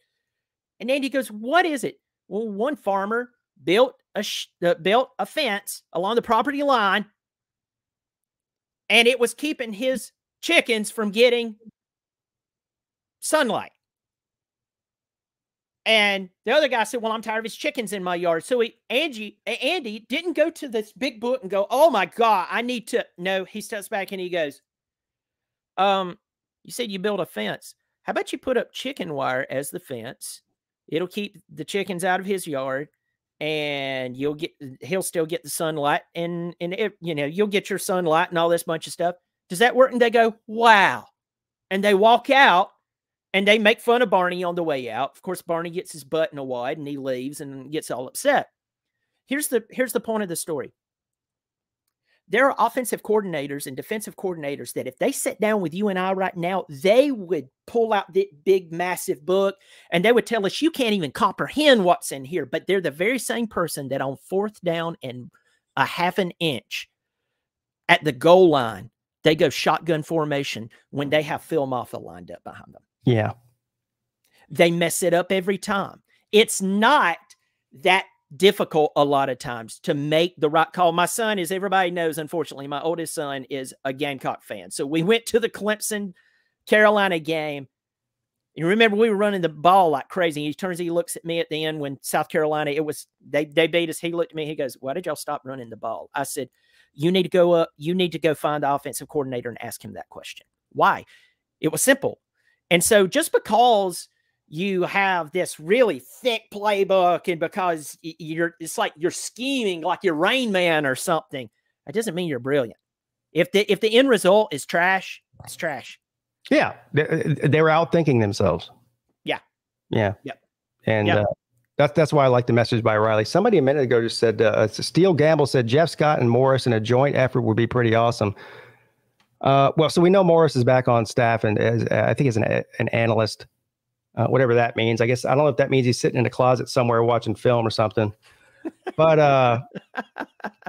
And Andy goes, what is it? Well, one farmer built a fence along the property line, and it was keeping his chickens from getting sunlight. And the other guy said, well, I'm tired of his chickens in my yard. So Andy didn't go to this big book and go, oh my God, I need to. No, he steps back and he goes, you said you built a fence. How about you put up chicken wire as the fence? It'll keep the chickens out of his yard, and he'll still get the sunlight, and you'll get your sunlight and all this bunch of stuff. Does that work? And they go, wow. And they walk out and they make fun of Barney on the way out. Of course, Barney gets his butt in a wad and he leaves and gets all upset. Here's the point of the story. There are offensive coordinators and defensive coordinators that if they sat down with you and I right now, they would pull out that big, massive book and they would tell us, you can't even comprehend what's in here. But they're the very same person that on 4th down and a half an inch at the goal line, they go shotgun formation when they have Phil Maffa lined up behind them. Yeah. They mess it up every time. It's not that difficult a lot of times to make the right call. My son, as everybody knows, unfortunately, my oldest son is a Gamecock fan. So we went to the Clemson Carolina game. You remember we were running the ball like crazy. He turns, he looks at me at the end when South Carolina, they beat us. He looked at me, he goes, "Why did y'all stop running the ball?" I said, "You need to go up, you need to go find the offensive coordinator and ask him that question." Why? It was simple. And so just because you have this really thick playbook and because it's like you're scheming like you're Rain Man or something, that doesn't mean you're brilliant. If the end result is trash, it's trash. Yeah, they were outthinking themselves. Yeah. Yeah. Yep. And that's why I like the message by Riley. Somebody a minute ago just said, Steele Gamble said Jeff Scott and Morris in a joint effort would be pretty awesome. Well, so we know Morris is back on staff and I think as an analyst, whatever that means. I guess I don't know if that means he's sitting in a closet somewhere watching film or something. But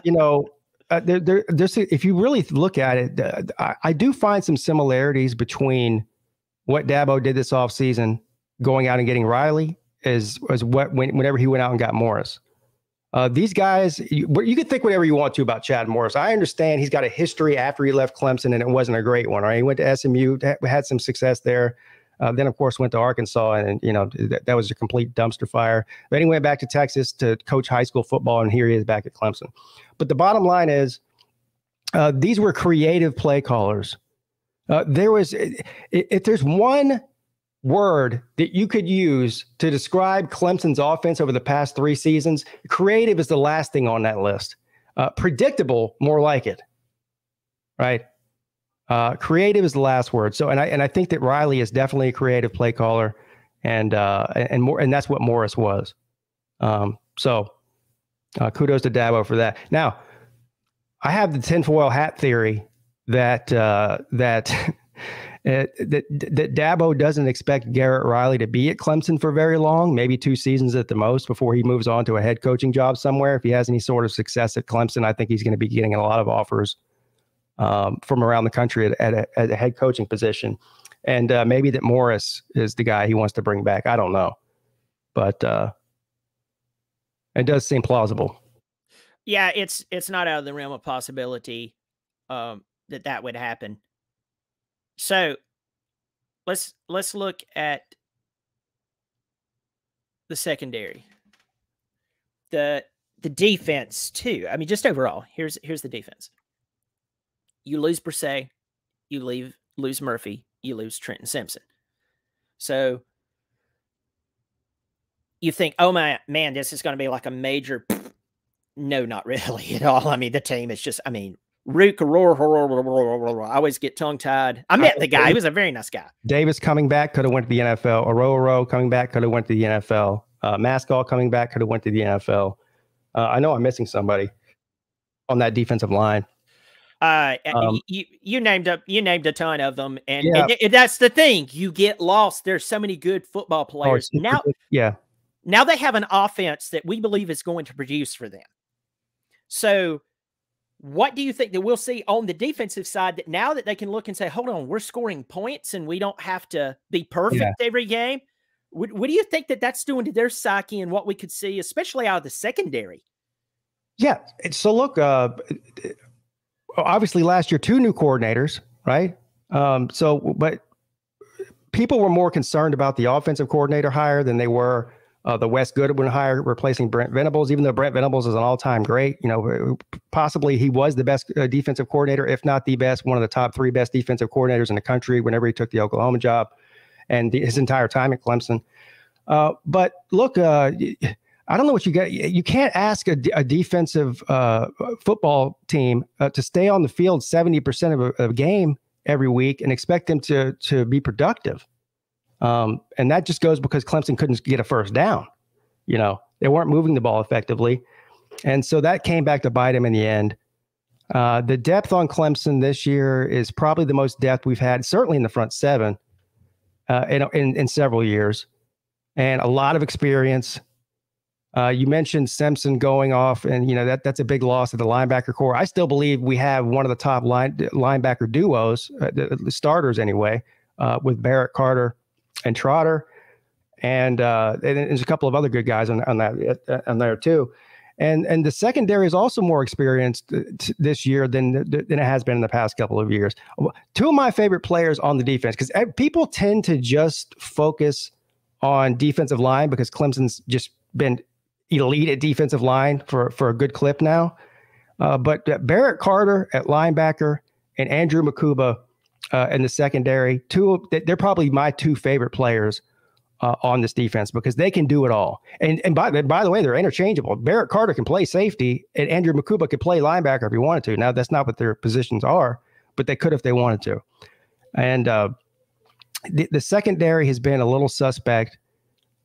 you know, there's if you really look at it, I do find some similarities between what Dabo did this offseason, going out and getting Riley, as whenever he went out and got Morris. These guys, you can think whatever you want to about Chad Morris. I understand he's got a history after he left Clemson, and it wasn't a great one. Right? He went to SMU, had some success there. Then, of course, went to Arkansas, and you know that was a complete dumpster fire. Then he went back to Texas to coach high school football, and here he is back at Clemson. But the bottom line is, these were creative play callers. If there's one word that you could use to describe Clemson's offense over the past 3 seasons, creative is the last thing on that list. Predictable, more like it. Right? Creative is the last word. So, and I think that Riley is definitely a creative play caller, and that's what Morris was. So, kudos to Dabo for that. Now, I have the tinfoil hat theory that Dabo doesn't expect Garrett Riley to be at Clemson for very long, maybe 2 seasons at the most, before he moves on to a head coaching job somewhere. If he has any sort of success at Clemson, I think he's going to be getting a lot of offers from around the country at a head coaching position. And maybe that Morris is the guy he wants to bring back. I don't know. But it does seem plausible. Yeah, it's not out of the realm of possibility that would happen. So let's look at the secondary, the defense too. I mean, just overall, here's the defense. You lose Brisset, you lose Murphy, you lose Trenton Simpson. So you think, oh man, this is going to be like a major. No, not really at all. I mean, the team is just, I mean, Rook, I always get tongue-tied. I met the guy. He was a very nice guy. Davis coming back could have went to the NFL. Oro coming back could have went to the NFL. Maskell coming back could have went to the NFL. I know I'm missing somebody on that defensive line. You named a ton of them, and that's the thing. You get lost. There's so many good football players now. Yeah. Now they have an offense that we believe is going to produce for them. So what do you think that we'll see on the defensive side, that now that they can look and say, hold on, we're scoring points and we don't have to be perfect every game? What do you think that that's doing to their psyche and what we could see, especially out of the secondary? Yeah. So look, obviously last year, 2 new coordinators, right? But people were more concerned about the offensive coordinator hire than they were the Wes Goodwin hire replacing Brent Venables, even though Brent Venables is an all-time great. You know, possibly he was the best defensive coordinator, if not the best, one of the top 3 best defensive coordinators in the country whenever he took the Oklahoma job and his entire time at Clemson. But look, I don't know what you get. You can't ask a defensive football team to stay on the field 70% of a game every week and expect them to be productive. And that just goes because Clemson couldn't get a first down. You know, they weren't moving the ball effectively. And so that came back to bite him in the end. The depth on Clemson this year is probably the most depth we've had, certainly in the front 7 in several years, and a lot of experience. You mentioned Simpson going off, and you know that's a big loss of the linebacker core. I still believe we have one of the top linebacker duos, the starters anyway, with Barrett Carter and Trotter, and there's a couple of other good guys on there too. And the secondary is also more experienced this year than it has been in the past couple of years. Two of my favorite players on the defense, because people tend to just focus on defensive line because Clemson's just been elite at defensive line for a good clip now. But Barrett Carter at linebacker and Andrew Makuba in the secondary, they're probably my two favorite players on this defense because they can do it all. And by the way, they're interchangeable. Barrett Carter can play safety, and Andrew Makuba could play linebacker if he wanted to. Now, that's not what their positions are, but they could if they wanted to. And the secondary has been a little suspect,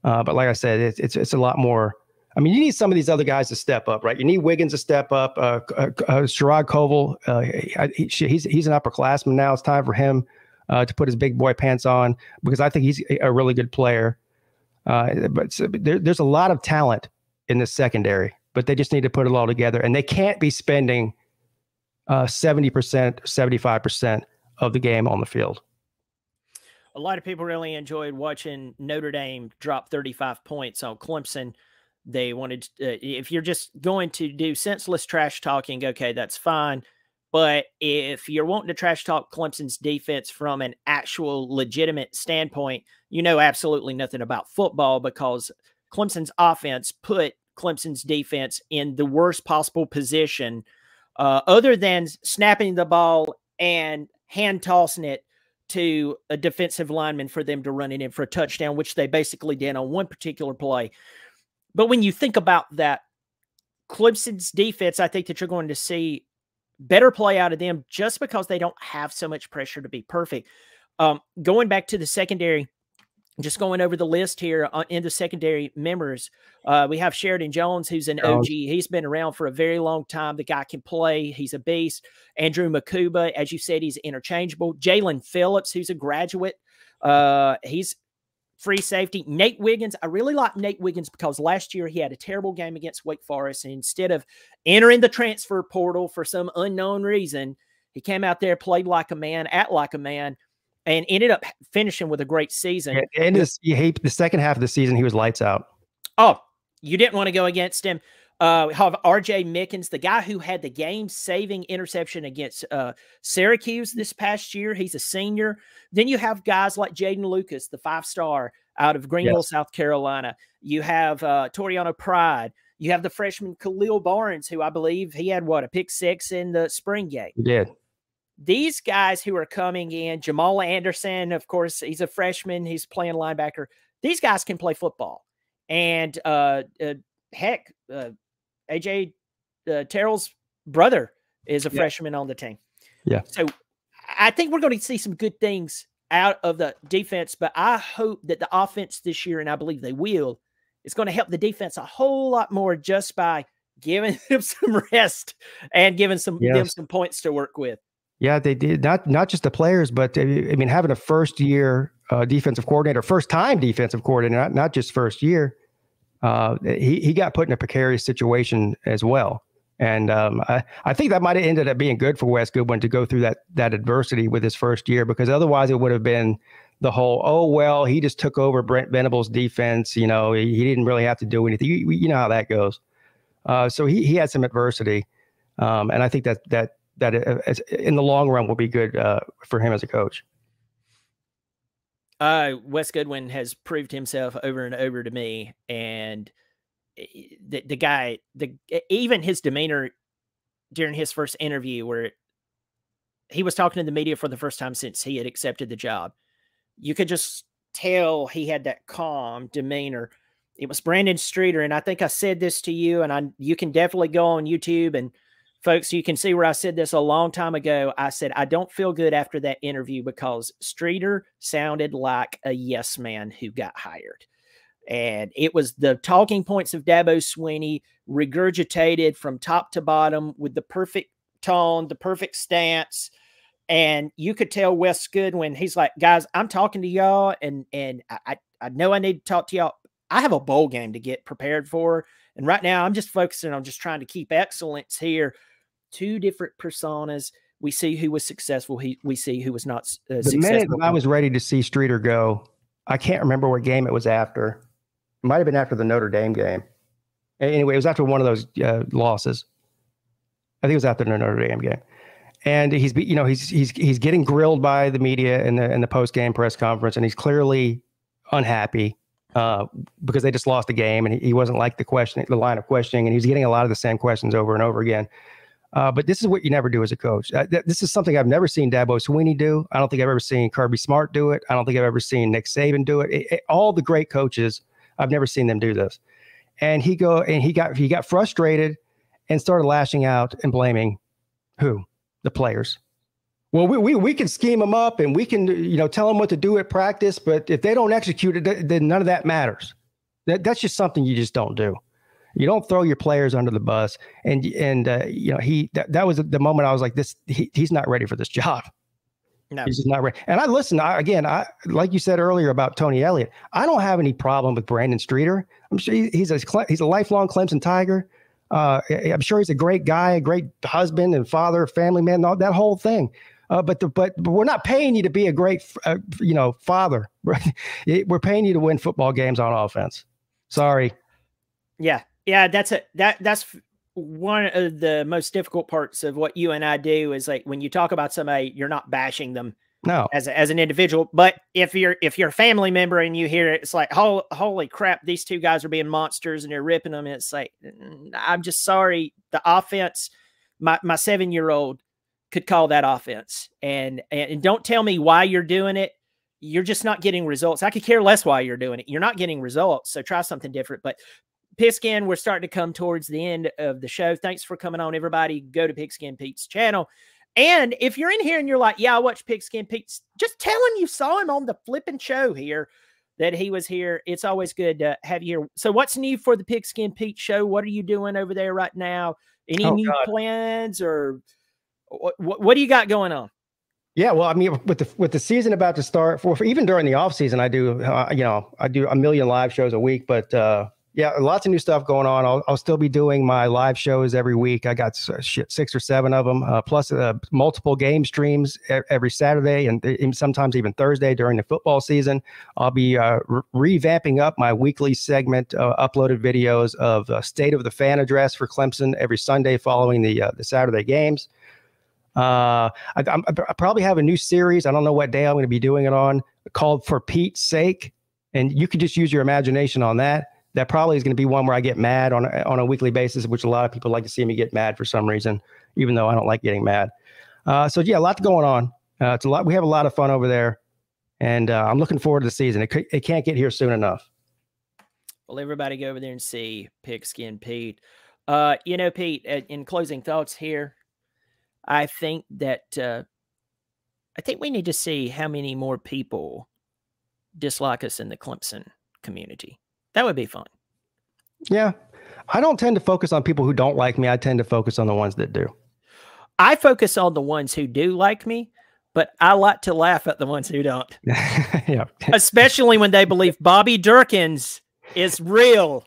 but like I said, it's a lot more. I mean, you need some of these other guys to step up, right? You need Wiggins to step up. Sherrod Koval, he's an upperclassman now. It's time for him to put his big boy pants on because I think he's a really good player. But there's a lot of talent in the secondary, but they just need to put it all together. And they can't be spending 70%, 75% of the game on the field. A lot of people really enjoyed watching Notre Dame drop 35 points on Clemson. They wanted, if you're just going to do senseless trash talking, okay, that's fine. But if you're wanting to trash talk Clemson's defense from an actual legitimate standpoint, you know absolutely nothing about football because Clemson's offense put Clemson's defense in the worst possible position other than snapping the ball and hand tossing it to a defensive lineman for them to run it in for a touchdown, which they basically did on one particular play. But when you think about that, Clemson's defense, I think that you're going to see better play out of them just because they don't have so much pressure to be perfect. Going back to the secondary, just going over the list here in the secondary members, we have Sheridan Jones, who's an OG. He's been around for a very long time. The guy can play. He's a beast. Andrew Makuba, as you said, he's interchangeable. Jalen Phillips, who's a graduate. He's free safety. Nate Wiggins. I really like Nate Wiggins because last year he had a terrible game against Wake Forest. And instead of entering the transfer portal for some unknown reason, he came out there, played like a man, act like a man, and ended up finishing with a great season. Yeah, and the second half of the season, he was lights out. Oh, you didn't want to go against him. We have R.J. Mickens, the guy who had the game-saving interception against Syracuse this past year. He's a senior. Then you have guys like Jaden Lucas, the five-star out of Greenville, South Carolina. You have Toriano Pride. You have the freshman Khalil Barnes, who I believe he had, a pick six in the spring game. He did. These guys who are coming in, Jamal Anderson, of course, he's a freshman. He's playing linebacker. These guys can play football. And heck, AJ Terrell's brother is a freshman on the team. Yeah. So I think we're going to see some good things out of the defense, but I hope that the offense this year, and I believe they will, is going to help the defense a whole lot more just by giving them some rest and giving them some points to work with. Yeah, they did. Not just the players, but I mean, having a first-year defensive coordinator, first-time defensive coordinator, not just first year. He got put in a precarious situation as well. And I think that might have ended up being good for Wes Goodwin to go through that adversity with his first year, because otherwise it would have been the whole, oh, well, he just took over Brent Venables' defense. You know, he didn't really have to do anything. You know how that goes. So he had some adversity. And I think that in the long run will be good for him as a coach. Wes Goodwin has proved himself over and over to me, and the guy, even his demeanor during his first interview, where he was talking to the media for the first time since he had accepted the job, you could just tell he had that calm demeanor. It was Brandon Streeter, and I think I said this to you, and you can definitely go on YouTube and folks, you can see where I said this a long time ago. I said, I don't feel good after that interview because Streeter sounded like a yes man who got hired. And it was the talking points of Dabo Swinney regurgitated from top to bottom with the perfect tone, the perfect stance. And you could tell Wes Goodwin, he's like, guys, I'm talking to y'all, and I know I need to talk to y'all. I have a bowl game to get prepared for. And right now I'm just focusing on just trying to keep excellence here. Two different personas. We see who was successful. We see who was not successful. The minute I was ready to see Streeter go, I can't remember what game it was after. It might have been after the Notre Dame game. Anyway, it was after one of those losses. I think it was after the Notre Dame game. And he's getting grilled by the media in the post game press conference, and he's clearly unhappy because they just lost the game, and he wasn't like the line of questioning, and he's getting a lot of the same questions over and over again. But this is what you never do as a coach. This is something I've never seen Dabo Swinney do. I don't think I've ever seen Kirby Smart do it. I don't think I've ever seen Nick Saban do it. All the great coaches, I've never seen them do this. And he got frustrated and started lashing out and blaming who? The players. Well, we can scheme them up and we can tell them what to do at practice, but if they don't execute it, then none of that matters. That's just something you just don't do. You don't throw your players under the bus. And that was the moment I was like, he's not ready for this job. No. He's just not ready. And I like you said earlier about Tony Elliott, I don't have any problem with Brandon Streeter. I'm sure he's a lifelong Clemson Tiger. I'm sure he's a great guy, a great husband and father, family man, that whole thing. But we're not paying you to be a great, father. We're paying you to win football games on offense. Sorry. Yeah. That's one of the most difficult parts of what you and I do is like when you talk about somebody, you're not bashing them. No, as an individual, but if you're a family member and you hear it, it's like, holy crap, these two guys are being monsters and they're ripping them. It's like, I'm just sorry. The offense, my 7-year-old could call that offense, and don't tell me why you're doing it. You're just not getting results. I could care less why you're doing it. You're not getting results, so try something different. But Pigskin, we're starting to come towards the end of the show. Thanks for coming on, everybody. Go to Pigskin Pete's channel. And if you're in here and you're like, yeah, I watched Pigskin Pete, just tell him you saw him on the flipping show here, that he was here. It's always good to have you here. So what's new for the Pigskin Pete show? What are you doing over there right now? Any new plans, or what do you got going on? Yeah, well, I mean, with the season about to start, for even during the off season, I do a million live shows a week, but yeah, lots of new stuff going on. I'll still be doing my live shows every week. I got 6 or 7 of them, plus multiple game streams every Saturday and sometimes even Thursday during the football season. I'll be revamping up my weekly segment, uploaded videos of State of the Fan address for Clemson every Sunday following the Saturday games. I probably have a new series. I don't know what day I'm going to be doing it on, called For Pete's Sake. And you could just use your imagination on that. That probably is going to be one where I get mad on a weekly basis, which a lot of people like to see me get mad for some reason, even though I don't like getting mad. So yeah, a lot going on. It's a lot. We have a lot of fun over there, and I'm looking forward to the season. It can't get here soon enough. Well, everybody go over there and see Pigskin Pete. Pete, in closing thoughts here, I think that we need to see how many more people dislike us in the Clemson community. That would be fun. Yeah. I don't tend to focus on people who don't like me. I tend to focus on the ones that do. I focus on the ones who do like me, but I like to laugh at the ones who don't. Yeah. Especially when they believe Bobby Durkins is real.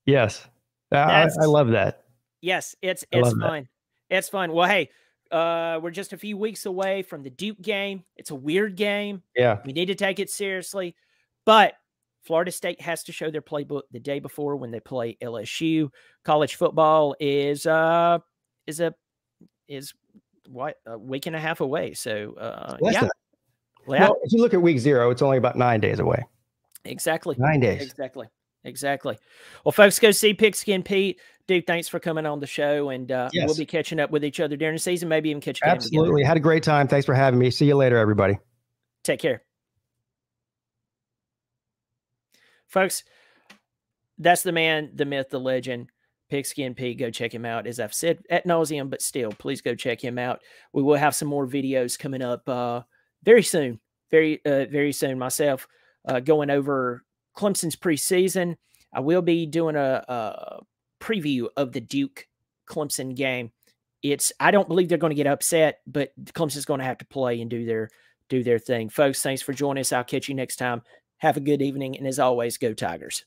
Yes. I love that. Yes, it's fun. It's fun. Well, hey, we're just a few weeks away from the Duke game. It's a weird game. Yeah. We need to take it seriously. But Florida State has to show their playbook the day before when they play LSU. College football is a week and a half away. So yeah. Well, if you look at week 0, it's only about 9 days away. Exactly. 9 days. Exactly. Well, folks, go see Pigskin Pete. Dude, thanks for coming on the show, and yes, we'll be catching up with each other during the season, maybe even catch a game together. Absolutely. Had a great time. Thanks for having me. See you later, everybody. Take care. Folks, that's the man, the myth, the legend, Pigskin Pete. Go check him out. As I've said ad nauseum, but still, please go check him out. We will have some more videos coming up very soon, very soon. Myself going over Clemson's preseason. I will be doing a preview of the Duke Clemson game. I don't believe they're going to get upset, but Clemson's going to have to play and do their thing. Folks, thanks for joining us. I'll catch you next time. Have a good evening, and as always, go Tigers.